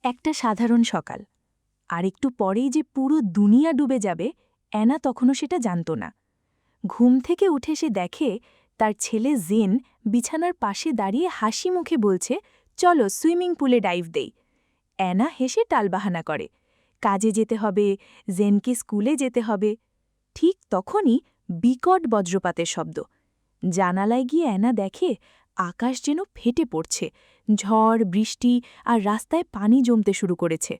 একটা সাধারণ সকাল। আর একটু পরেই যে পুরো দুনিয়া ডুবে যাবে, অ্যানা তখনও সেটা জানত না। ঘুম থেকে উঠে সে দেখে তার ছেলে জেন বিছানার পাশে দাঁড়িয়ে হাসি মুখে বলছে, চলো সুইমিং পুলে ডাইভ দেই। অ্যানা হেসে টালবাহানা করে, কাজে যেতে হবে, জেনকে স্কুলে যেতে হবে। ঠিক তখনই বিকট বজ্রপাতের শব্দ। জানালায় গিয়ে অ্যানা দেখে আকাশ যেন ফেটে পড়ছে, ঝড়, বৃষ্টি আর রাস্তায় পানি জমতে শুরু করেছে।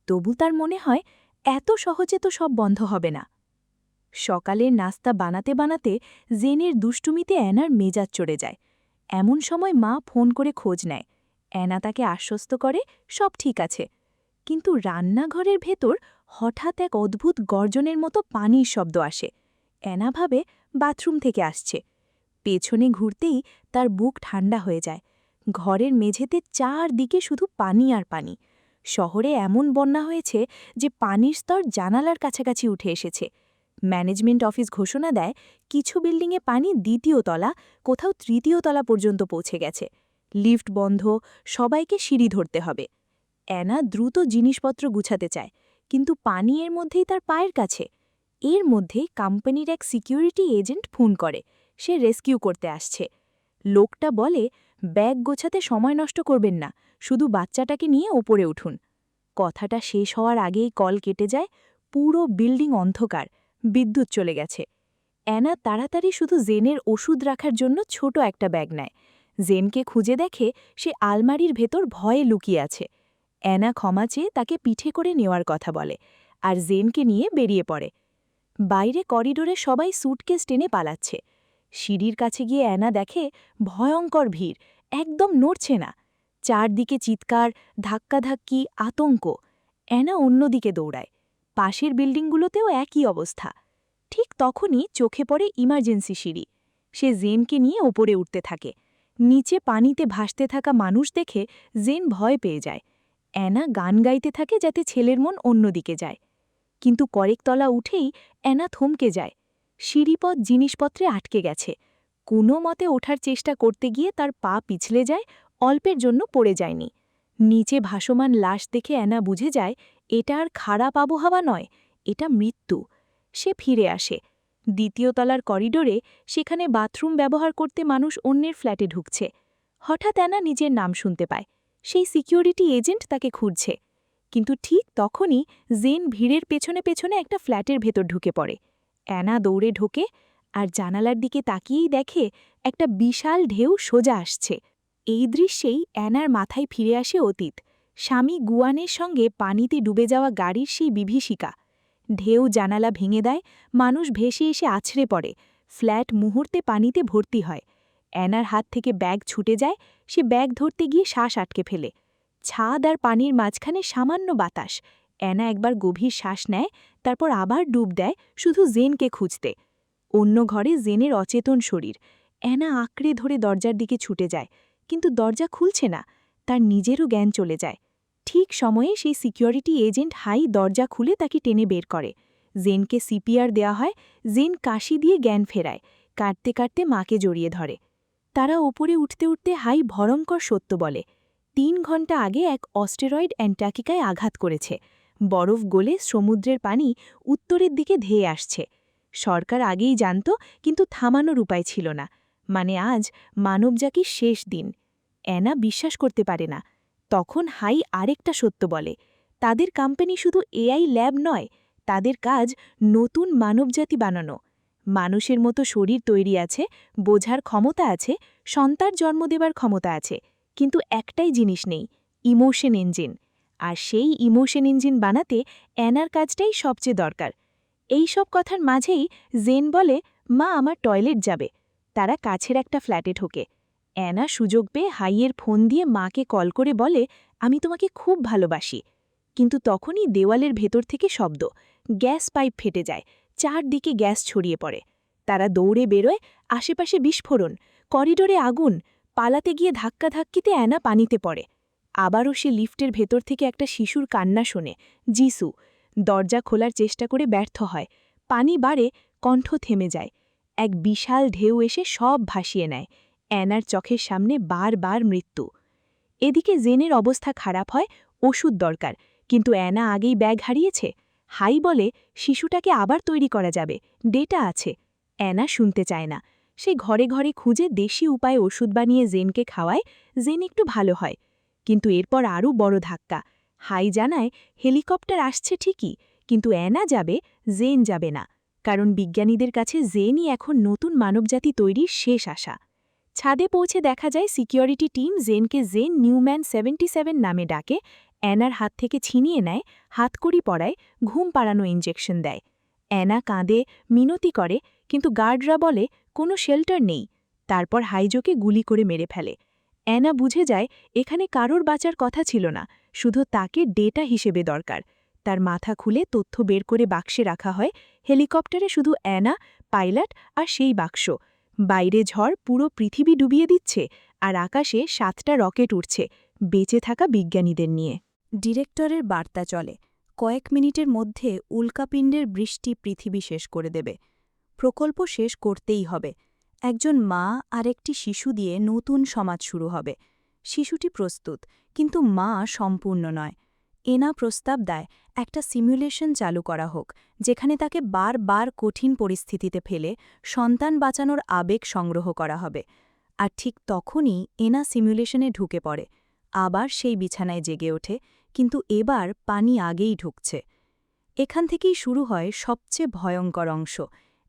তবু তার মনে হয় এত সহজে তো সব বন্ধ হবে না। সকালের নাস্তা বানাতে বানাতে জেনের দুষ্টুমিতে অ্যানার মেজাজ চড়ে যায়। এমন সময় মা ফোন করে খোঁজ নেয়। অ্যানা তাকে আশ্বস্ত করে সব ঠিক আছে। কিন্তু রান্নাঘরের ভেতর হঠাৎ এক অদ্ভুত গর্জনের মতো পানির শব্দ আসে। অ্যানা ভাবে বাথরুম থেকে আসছে। পেছনে ঘুরতেই তার বুক ঠান্ডা হয়ে যায়। ঘরের মেঝেতে চারদিকে শুধু পানি আর পানি। শহরে এমন বন্যা হয়েছে যে পানির স্তর জানালার কাছাকাছি উঠে এসেছে। ম্যানেজমেন্ট অফিস ঘোষণা দেয় কিছু বিল্ডিংয়ে পানি দ্বিতীয় তলা, কোথাও তৃতীয় তলা পর্যন্ত পৌঁছে গেছে। লিফট বন্ধ, সবাইকে সিঁড়ি ধরতে হবে। অ্যানা দ্রুত জিনিসপত্র গুছাতে চায়, কিন্তু পানি এর মধ্যেই তার পায়ের কাছে। এর মধ্যেই কোম্পানির এক সিকিউরিটি এজেন্ট ফোন করে, সে রেস্কিউ করতে আসছে। লোকটা বলে, ব্যাগ গোছাতে সময় নষ্ট করবেন না, শুধু বাচ্চাটাকে নিয়ে ওপরে উঠুন। কথাটা শেষ হওয়ার আগেই কল কেটে যায়। পুরো বিল্ডিং অন্ধকার, বিদ্যুৎ চলে গেছে। অ্যানা তাড়াতাড়ি শুধু জেনের ওষুধ রাখার জন্য ছোট একটা ব্যাগ নেয়। জেনকে খুঁজে দেখে সে আলমারির ভেতর ভয়ে লুকিয়ে আছে। অ্যানা ক্ষমা চেয়ে তাকে পিঠে করে নেওয়ার কথা বলে, আর জেনকে নিয়ে বেরিয়ে পড়ে। বাইরে করিডোরে সবাই স্যুটকেস টেনে পালাচ্ছে। সিঁড়ির কাছে গিয়ে অ্যানা দেখে ভয়ঙ্কর ভিড়, একদম নড়ছে না। চারদিকে চিৎকার, ধাক্কাধাক্কি, আতঙ্ক। অ্যানা অন্যদিকে দৌড়ায়। পাশের বিল্ডিংগুলোতেও একই অবস্থা। ঠিক তখনই চোখে পড়ে ইমার্জেন্সি সিঁড়ি। সে জেনকে নিয়ে ওপরে উঠতে থাকে। নিচে পানিতে ভাসতে থাকা মানুষ দেখে জেন ভয় পেয়ে যায়। অ্যানা গান গাইতে থাকে যাতে ছেলের মন অন্যদিকে যায়। কিন্তু কয়েকতলা উঠেই অ্যানা থমকে যায়। সিঁড়িপথ জিনিসপত্রে আটকে গেছে। কোনো মতে ওঠার চেষ্টা করতে গিয়ে তার পা পিছলে যায়, অল্পের জন্য পড়ে যায়নি। নিচে ভাসমান লাশ দেখে অ্যানা বুঝে যায় এটা আর খারাপ আবহাওয়া নয়, এটা মৃত্যু। সে ফিরে আসে। দ্বিতীয় তলার করিডোরে, সেখানে বাথরুম ব্যবহার করতে মানুষ অন্যের ফ্ল্যাটে ঢুকছে। হঠাৎ অ্যানা নিজের নাম শুনতে পায়। সেই সিকিউরিটি এজেন্ট তাকে খুঁজছে। কিন্তু ঠিক তখনই জেন ভিড়ের পেছনে পেছনে একটা ফ্ল্যাটের ভেতর ঢুকে পড়ে। অ্যানা দৌড়ে ঢোকে, আর জানালার দিকে তাকিয়েই দেখে একটা বিশাল ঢেউ সোজা আসছে। এই দৃশ্যেই অ্যানার মাথায় ফিরে আসে অতীত। স্বামী গুয়ানের সঙ্গে পানিতে ডুবে যাওয়া গাড়ির সেই বিভীষিকা। ঢেউ জানালা ভেঙে দেয়, মানুষ ভেসে এসে আছড়ে পড়ে, ফ্ল্যাট মুহূর্তে পানিতে ভর্তি হয়। অ্যানার হাত থেকে ব্যাগ ছুটে যায়, সে ব্যাগ ধরতে গিয়ে শ্বাস আটকে ফেলে। ছাদ আর পানির মাঝখানে সামান্য বাতাস। অ্যানা একবার গভীর শ্বাস নেয়, তারপর আবার ডুব দেয়, শুধু জেনকে খুঁজতে। অন্য ঘরে জেনের অচেতন শরীর। অ্যানা আঁকড়ে ধরে দরজার দিকে ছুটে যায়, কিন্তু দরজা খুলছে না। তার নিজেরও জ্ঞান চলে যায়। ঠিক সময়ে সেই সিকিউরিটি এজেন্ট হাই দরজা খুলে তাকে টেনে বের করে। জেনকে সিপিআর দেওয়া হয়। জেন কাশি দিয়ে জ্ঞান ফেরায়, কাঁদতে কাঁদতে মাকে জড়িয়ে ধরে। তারা ওপরে উঠতে উঠতে হাই ভয়ঙ্কর সত্য বলে, ৩ ঘণ্টা আগে এক অস্টেরয়েড অ্যান্টার্কটিকায় আঘাত করেছে। বরফ গলে সমুদ্রের পানি উত্তরের দিকে ধেয়ে আসছে। সরকার আগেই জানত, কিন্তু থামানোর উপায় ছিল না। মানে আজ মানবজাতির শেষ দিন। অ্যানা বিশ্বাস করতে পারে না। তখন হাই আরেকটা সত্য বলে, তাদের কোম্পানি শুধু এআই ল্যাব নয়, তাদের কাজ নতুন মানবজাতি বানানো। মানুষের মতো শরীর তৈরি আছে, বোঝার ক্ষমতা আছে, সন্তান জন্ম দেবার ক্ষমতা আছে, কিন্তু একটাই জিনিস নেই, ইমোশন ইঞ্জিন। আর সেই ইমোশন ইঞ্জিন বানাতে অ্যানার কাজটাই সবচেয়ে দরকার। এই সব কথার মাঝেই জেন বলে, মা আমার টয়লেট যাবে। তারা কাছের একটা ফ্ল্যাটে ঢোকে। অ্যানা সুযোগ পেয়ে হাইয়ের ফোন দিয়ে মাকে কল করে বলে, আমি তোমাকে খুব ভালোবাসি। কিন্তু তখনই দেওয়ালের ভেতর থেকে শব্দ, গ্যাস পাইপ ফেটে যায়, চারদিকে গ্যাস ছড়িয়ে পড়ে। তারা দৌড়ে বেরোয়, আশেপাশে বিস্ফোরণ, করিডোরে আগুন। পালাতে গিয়ে ধাক্কাধাক্কিতে অ্যানা পানিতে পড়ে। আবারও সে লিফটের ভেতর থেকে একটা শিশুর কান্না শোনে, জিসু। দরজা খোলার চেষ্টা করে ব্যর্থ হয়। পানি বাড়ে, কণ্ঠ থেমে যায়। এক বিশাল ঢেউ এসে সব ভাসিয়ে নেয়। অ্যানার চোখের সামনে বারবার মৃত্যু। এদিকে জেনের অবস্থা খারাপ হয়, ওষুধ দরকার, কিন্তু অ্যানা আগেই ব্যাগ হারিয়েছে। হাই বলে শিশুটাকে আবার তৈরি করা যাবে, ডেটা আছে। অ্যানা শুনতে চায় না। সে ঘরে ঘরে খুঁজে দেশি উপায়ে ওষুধ বানিয়ে জেনকে খাওয়ায়, জেন একটু ভালো হয়। কিন্তু এরপর আরও বড় ধাক্কা। হাই জানায় হেলিকপ্টার আসছে ঠিকই, কিন্তু অ্যানা যাবে, জেন যাবে না। কারণ বিজ্ঞানীদের কাছে জেনই এখন নতুন মানবজাতি তৈরির শেষ আশা। ছাদে পৌঁছে দেখা যায় সিকিউরিটি টিম জেনকে জেন নিউম্যান 77 নামে ডাকে, অ্যানার হাত থেকে ছিনিয়ে নেয়, হাতকড়ি পরায়, ঘুম পাড়ানো ইঞ্জেকশন দেয়। অ্যানা কাঁদে, মিনতি করে, কিন্তু গার্ডরা বলে কোনো শেল্টার নেই। তারপর হাইজোকে গুলি করে মেরে ফেলে। অ্যানা বুঝে যায় এখানে কারোর বাঁচার কথা ছিল না, শুধু তাকে ডেটা হিসেবে দরকার। তার মাথা খুলে তথ্য বের করে বাক্সে রাখা হয়। হেলিকপ্টারে শুধু অ্যানা, পাইলট আর সেই বাক্স। বাইরে ঝড় পুরো পৃথিবী ডুবিয়ে দিচ্ছে, আর আকাশে 7টা রকেট উঠছে, বেঁচে থাকা বিজ্ঞানীদের নিয়ে। ডিরেক্টরের বার্তা চলে, কয়েক মিনিটের মধ্যে উল্কাপিণ্ডের বৃষ্টি পৃথিবী শেষ করে দেবে। প্রকল্প শেষ করতেই হবে। একজন মা আর একটি শিশু দিয়ে নতুন সমাজ শুরু হবে। শিশুটি প্রস্তুত, কিন্তু মা সম্পূর্ণ নয়। এনা প্রস্তাব দেয় একটা সিমুলেশন চালু করা হোক, যেখানে তাকে বারবার কঠিন পরিস্থিতিতে ফেলে সন্তান বাঁচানোর আবেগ সংগ্রহ করা হবে। আর ঠিক তখনই এনা সিমুলেশনে ঢুকে পড়ে। আবার সেই বিছানায় জেগে ওঠে, কিন্তু এবার পানি আগেই ঢুকছে। এখান থেকেই শুরু হয় সবচেয়ে ভয়ঙ্কর অংশ।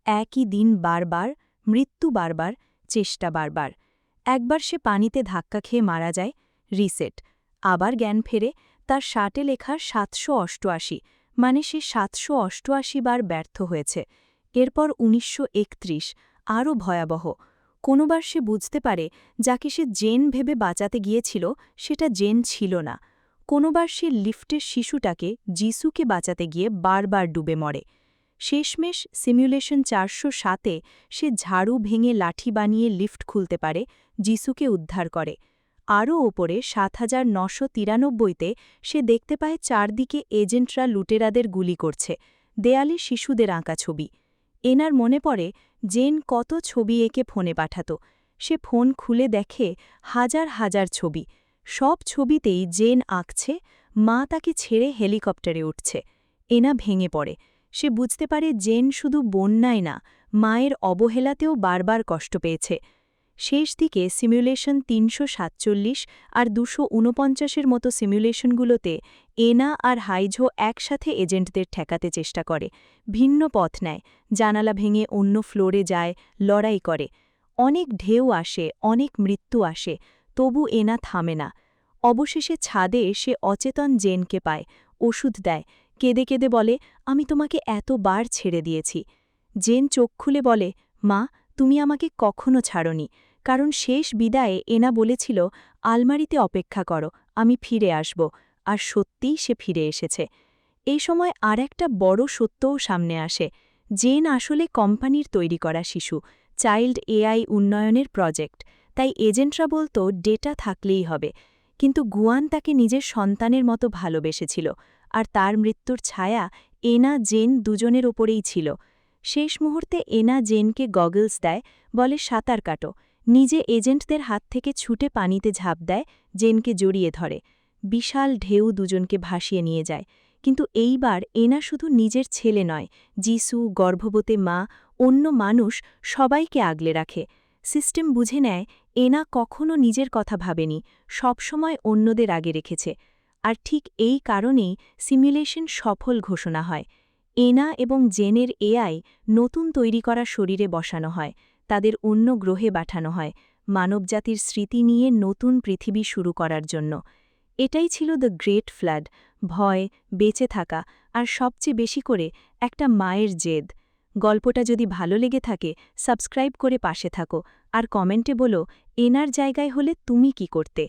একই দিন বারবার, মৃত্যু বারবার, চেষ্টা বারবার। একবার সে পানিতে ধাক্কা খেয়ে মারা যায়, রিসেট। আবার জ্ঞান ফেরে, তার শার্টে লেখা 788, মানে সে 788 বার ব্যর্থ হয়েছে। এরপর 1931, আরও ভয়াবহ। কোনোবার সে বুঝতে পারে যাকে সে জেন ভেবে বাঁচাতে গিয়েছিল সেটা জেন ছিল না। কোনোবার সে লিফটের শিশুটাকে যিশুকে বাঁচাতে গিয়ে বারবার ডুবে মরে। শেষমেশ সিমুলেশন 407-এ সে ঝাড়ু ভেঙে লাঠি বানিয়ে লিফট খুলতে পারে, যিশুকে উদ্ধার করে। আরও ওপরে 7993-তে সে দেখতে পায় চারদিকে এজেন্টরা লুটেরাদের গুলি করছে, দেয়ালে শিশুদের আঁকা ছবি। এনার মনে পড়ে জেন কত ছবি এঁকে ফোনে পাঠাত। সে ফোন খুলে দেখে হাজার হাজার ছবি। সব ছবিতেই জেন আঁকছে, মা তাকে ছেড়ে হেলিকপ্টারে উঠছে। এনা ভেঙে পড়ে। সে বুঝতে পারে জেন শুধু বন্যায় না, মায়ের অবহেলাতেও বারবার কষ্ট পেয়েছে। শেষ দিকে সিমুলেশন 347 আর 249-এর মতো সিমুলেশনগুলোতে এনা আর হাইজো একসাথে এজেন্টদের ঠেকাতে চেষ্টা করে, ভিন্ন পথ নেয়, জানালা ভেঙে অন্য ফ্লোরে যায়, লড়াই করে। অনেক ঢেউ আসে, অনেক মৃত্যু আসে, তবু এনা থামে না। অবশেষে ছাদে সে অচেতন জেনকে পায়, ওষুধ দেয়, কেঁদে কেঁদে বলে, আমি তোমাকে এতবার ছেড়ে দিয়েছি। জেন চোখ খুলে বলে, মা, তুমি আমাকে কখনো ছাড়নি। কারণ শেষ বিদায়ে এনা বলেছিল, আলমারিতে অপেক্ষা করো, আমি ফিরে আসব। আর সত্যিই সে ফিরে এসেছে। এই সময় আর একটা বড় সত্যও সামনে আসে। জেন আসলে কোম্পানির তৈরি করা শিশু, চাইল্ড এআই উন্নয়নের প্রজেক্ট। তাই এজেন্টরা বলতো ডেটা থাকলেই হবে। কিন্তু গুয়ান তাকে নিজের সন্তানের মতো ভালোবেসেছিল, আর তার মৃত্যুর ছায়া এনা জেন দুজনের ওপরেই ছিল। শেষ মুহূর্তে এনা জেনকে গগলস দেয়, বলে সাঁতার কাটো। নিজে এজেন্টদের হাত থেকে ছুটে পানিতে ঝাঁপ দেয়, জেনকে জড়িয়ে ধরে। বিশাল ঢেউ দুজনকে ভাসিয়ে নিয়ে যায়। কিন্তু এইবার এনা শুধু নিজের ছেলে নয়, যিশু, গর্ভবতী মা, অন্য মানুষ সবাইকে আগলে রাখে। সিস্টেম বুঝে নেয় এনা কখনো নিজের কথা ভাবেনি, সবসময় অন্যদের আগে রেখেছে। আর ঠিক এই কারণেই সিমুলেশন সফল ঘোষণা হয়। এনা এবং জেনের এআই নতুন তৈরি করা শরীরে বসানো হয়, তাদের অন্য গ্রহে পাঠানো হয়, মানবজাতির স্মৃতি নিয়ে নতুন পৃথিবী শুরু করার জন্য। এটাই ছিল দ্য গ্রেট ফ্লাড, ভয়, বেঁচে থাকা, আর সবচেয়ে বেশি করে একটা মায়ের জেদ। গল্পটা যদি ভালো লেগে থাকে, সাবস্ক্রাইব করে পাশে থাকো, আর কমেন্টে বলো এনার জায়গায় হলে তুমি কি করতে।